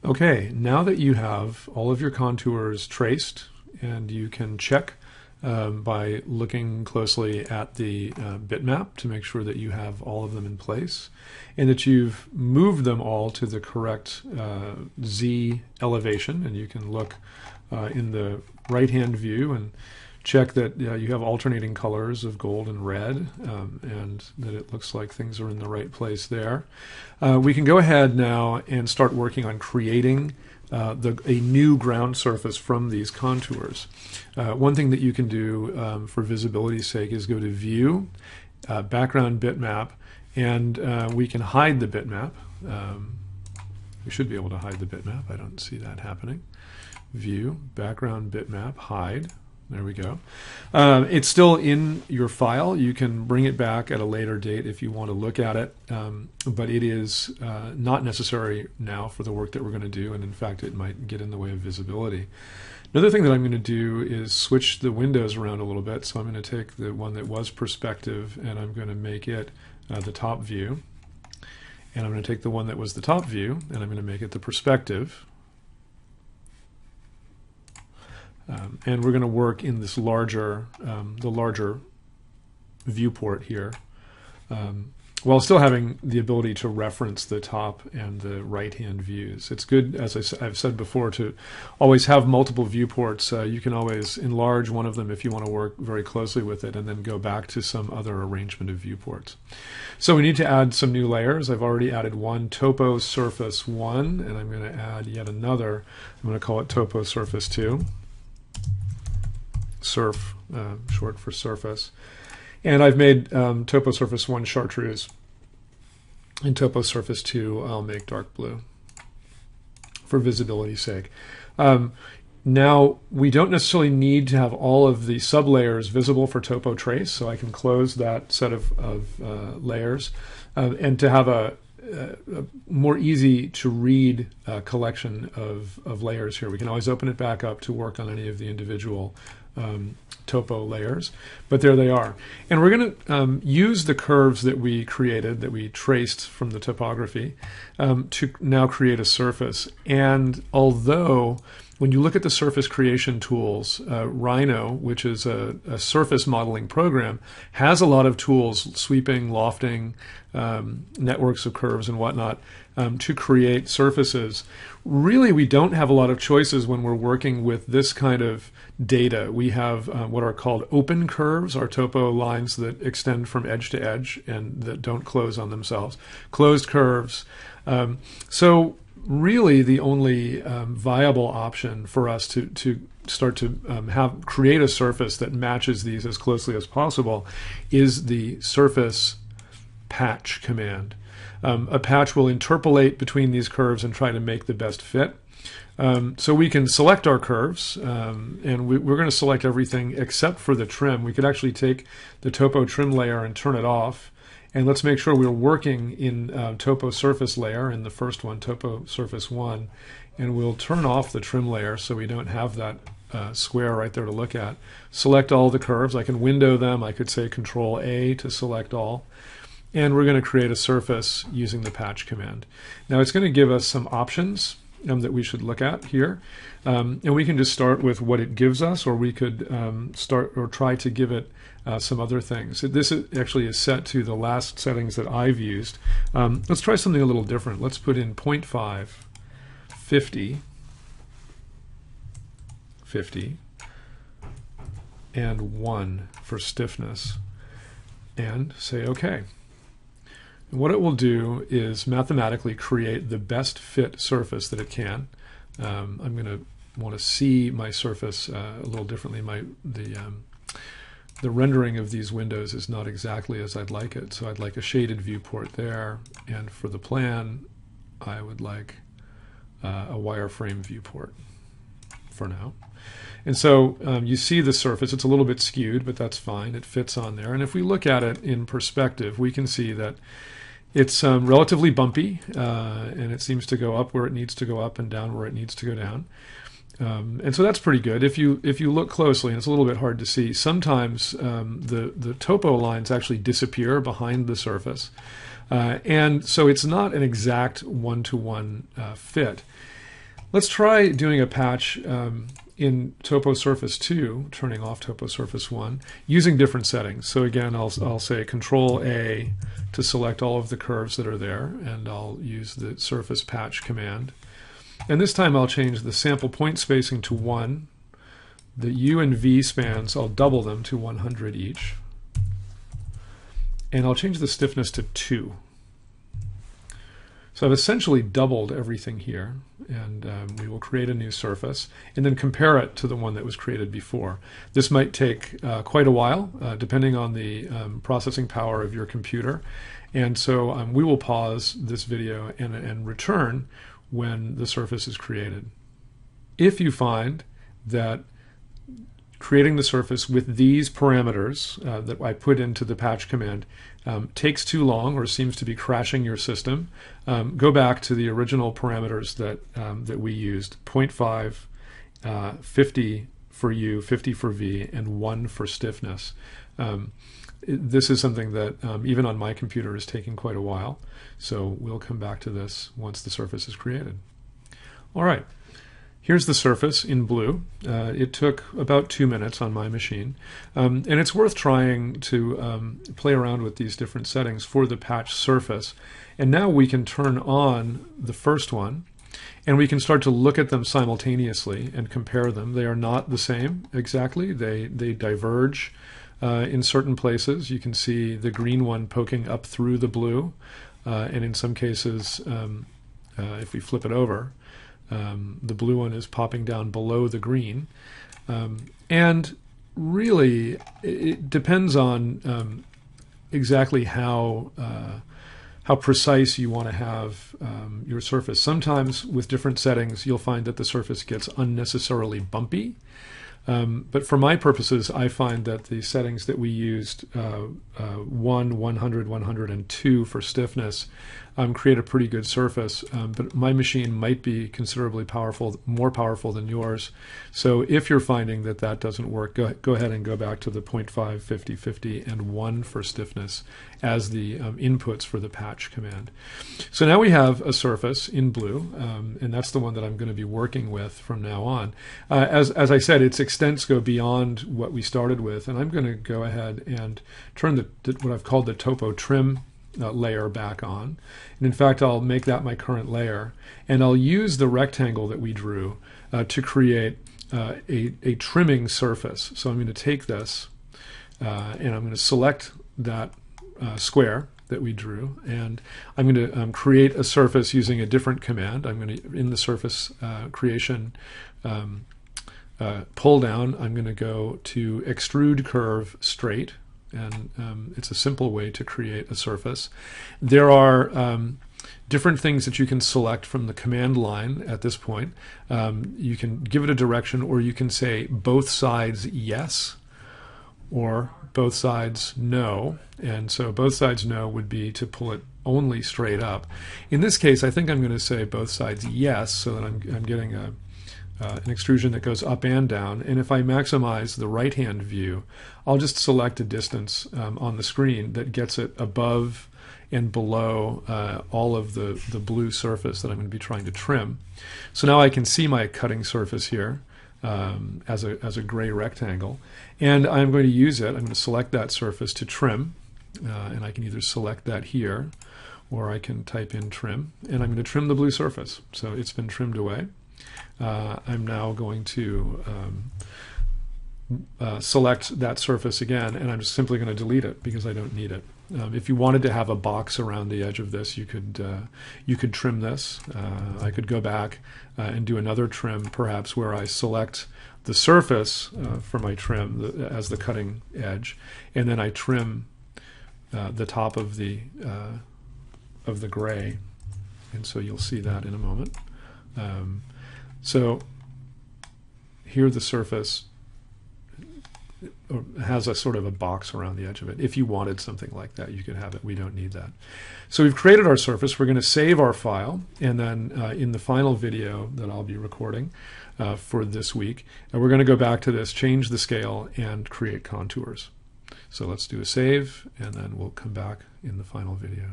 Okay, now that you have all of your contours traced, and you can check by looking closely at the bitmap to make sure that you have all of them in place, and that you've moved them all to the correct Z elevation, and you can look in the right-hand view and check that you have alternating colors of gold and red, and that it looks like things are in the right place there. We can go ahead now and start working on creating a new ground surface from these contours. One thing that you can do for visibility's sake is go to View, Background Bitmap, and we can hide the bitmap. We should be able to hide the bitmap. I don't see that happening. View, Background Bitmap, Hide. There we go. It's still in your file. You can bring it back at a later date if you want to look at it, but it is not necessary now for the work that we're going to do, and in fact it might get in the way of visibility. Another thing that I'm going to do is switch the windows around a little bit. So I'm going to take the one that was perspective and I'm going to make it the top view, and I'm going to take the one that was the top view and I'm going to make it the perspective. And we're going to work in this larger, the larger viewport here, while still having the ability to reference the top and the right-hand views. It's good, as I've said before, to always have multiple viewports. You can always enlarge one of them if you want to work very closely with it, and then go back to some other arrangement of viewports. So we need to add some new layers. I've already added one, Topo Surface 1, and I'm going to add yet another. I'm going to call it Topo Surface 2. Surf, short for surface. And I've made Topo Surface 1 chartreuse. And Topo Surface 2 I'll make dark blue for visibility's sake. Now, we don't necessarily need to have all of the sublayers visible for Topo Trace, so I can close that set of layers and to have a more easy to read collection of layers here. We can always open it back up to work on any of the individual topo layers, but there they are. And we're going to use the curves that we created, that we traced from the topography, to now create a surface. And although when you look at the surface creation tools, Rhino, which is a surface modeling program, has a lot of tools, sweeping, lofting, networks of curves and whatnot, to create surfaces. Really, we don't have a lot of choices when we're working with this kind of data. We have what are called open curves, our topo lines that extend from edge to edge and that don't close on themselves. Closed curves. So really the only viable option for us to start to create a surface that matches these as closely as possible is the surface patch command. A patch will interpolate between these curves and try to make the best fit. So we can select our curves, and we're going to select everything except for the trim. We could actually take the topo trim layer and turn it off. And let's make sure we're working in topo surface layer, in the first one, Topo Surface 1. And we'll turn off the trim layer so we don't have that square right there to look at. Select all the curves. I can window them. I could say Control A to select all. And we're going to create a surface using the patch command. Now it's going to give us some options that we should look at here. And we can just start with what it gives us, or we could start or try to give it some other things. This actually is set to the last settings that I've used. Let's try something a little different. Let's put in 0.5, 50, 50, and 1 for stiffness, and say OK. And what it will do is mathematically create the best fit surface that it can. I'm going to want to see my surface a little differently. The rendering of these windows is not exactly as I'd like it, so I'd like a shaded viewport there, and for the plan I would like a wireframe viewport for now. And so you see the surface, it's a little bit skewed, but that's fine, it fits on there. And if we look at it in perspective, we can see that it's relatively bumpy, and it seems to go up where it needs to go up and down where it needs to go down. And so that's pretty good. If you look closely, and it's a little bit hard to see, sometimes the topo lines actually disappear behind the surface. And so it's not an exact one-to-one fit. Let's try doing a patch in Topo Surface 2, turning off Topo Surface 1, using different settings. So again, I'll say Control A to select all of the curves that are there, and I'll use the surface patch command. And this time I'll change the sample point spacing to 1. The U and V spans, I'll double them to 100 each. And I'll change the stiffness to 2. So I've essentially doubled everything here, and we will create a new surface and then compare it to the one that was created before. This might take quite a while, depending on the processing power of your computer. And so we will pause this video and return when the surface is created. If you find that creating the surface with these parameters that I put into the patch command takes too long or seems to be crashing your system, go back to the original parameters that we used, 0.5, 50 for U, 50 for V, and 1 for stiffness. This is something that even on my computer is taking quite a while, so we'll come back to this once the surface is created. All right. Here's the surface in blue. It took about 2 minutes on my machine. And it's worth trying to play around with these different settings for the patch surface. And now we can turn on the first one, and we can start to look at them simultaneously and compare them. They are not the same exactly. They diverge in certain places. You can see the green one poking up through the blue. And in some cases, if we flip it over, the blue one is popping down below the green. And really, it depends on exactly how precise you want to have your surface. Sometimes with different settings, you'll find that the surface gets unnecessarily bumpy. But for my purposes, I find that the settings that we used, 1, 100, 100, and 2 for stiffness, create a pretty good surface. But my machine might be considerably more powerful than yours. So if you're finding that that doesn't work, go ahead and go back to the 0.5, 50, 50, and 1 for stiffness as the inputs for the patch command. So now we have a surface in blue, and that's the one that I'm going to be working with from now on. As I said, its extents go beyond what we started with, and I'm going to go ahead and turn what I've called the Topo Trim layer back on. And in fact, I'll make that my current layer, and I'll use the rectangle that we drew to create a trimming surface. So I'm going to take this and I'm going to select that square that we drew, and I'm going to create a surface using a different command. I'm going to, in the surface creation pull down, I'm going to go to extrude curve straight, and it's a simple way to create a surface. There are different things that you can select from the command line at this point. You can give it a direction, or you can say both sides yes, or both sides no. And so both sides no would be to pull it only straight up. In this case, I think I'm going to say both sides yes, so that I'm getting an extrusion that goes up and down. And if I maximize the right-hand view, I'll just select a distance on the screen that gets it above and below all of the blue surface that I'm going to be trying to trim. So now I can see my cutting surface here as a gray rectangle, and I'm going to use it. I'm going to select that surface to trim, and I can either select that here, or I can type in trim, and I'm going to trim the blue surface. So it's been trimmed away. I'm now going to select that surface again, and I'm just simply going to delete it because I don't need it. If you wanted to have a box around the edge of this, you could trim this. I could go back and do another trim, perhaps where I select the surface for my trim as the cutting edge, and then I trim the top of the gray, and so you'll see that in a moment. So here the surface has a sort of a box around the edge of it. If you wanted something like that, you could have it. We don't need that. So we've created our surface. We're going to save our file, and then in the final video that I'll be recording for this week, we're going to go back to this, change the scale, and create contours. So let's do a save, and then we'll come back in the final video.